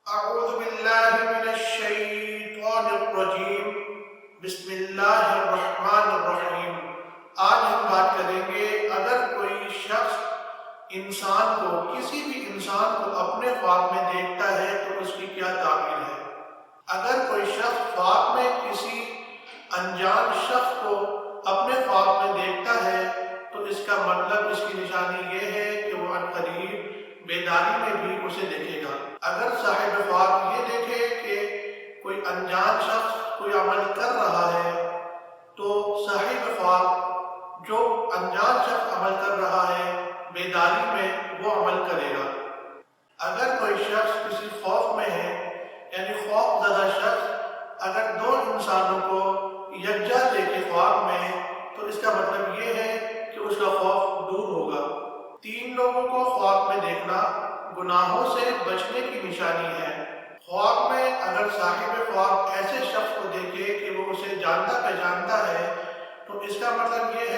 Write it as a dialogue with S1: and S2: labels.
S1: اعوذ باللہ من الشیطان الرجیم بسم اللہ الرحمن الرحیم۔ آج ہم بات کریں گے اگر کوئی شخص کسی بھی انسان کو اپنے خواب میں دیکھتا ہے تو اس کی کیا تعبیر ہے۔ اگر کوئی شخص خواب میں کسی انجان شخص کو اپنے خواب میں دیکھتا ہے تو اس کا مطلب، اس کی نشانی یہ ہے کہ وہ عنقریب بیداری میں بھی اسے دیکھے گا۔ اگر صاحب خواب یہ دیکھے کہ کوئی انجان شخص کوئی عمل کر رہا ہے تو صاحب خواب جو انجان شخص عمل کر رہا ہے بیداری میں وہ عمل کرے گا۔ اگر کوئی شخص کسی خوف میں ہے، یعنی خوف زدہ شخص اگر دو انسانوں کو یکجا دیکھے خواب میں تو اس کا مطلب یہ ہے کہ اس کا خوف دور ہوگا۔ تین لوگوں کو خواب میں دیکھنا گناہوں سے بچنے کی نشانی ہے۔ خواب میں اگر صاحب خواب ایسے شخص کو دیکھے کہ وہ اسے جانتا پہچانتا ہے تو اس کا مطلب یہ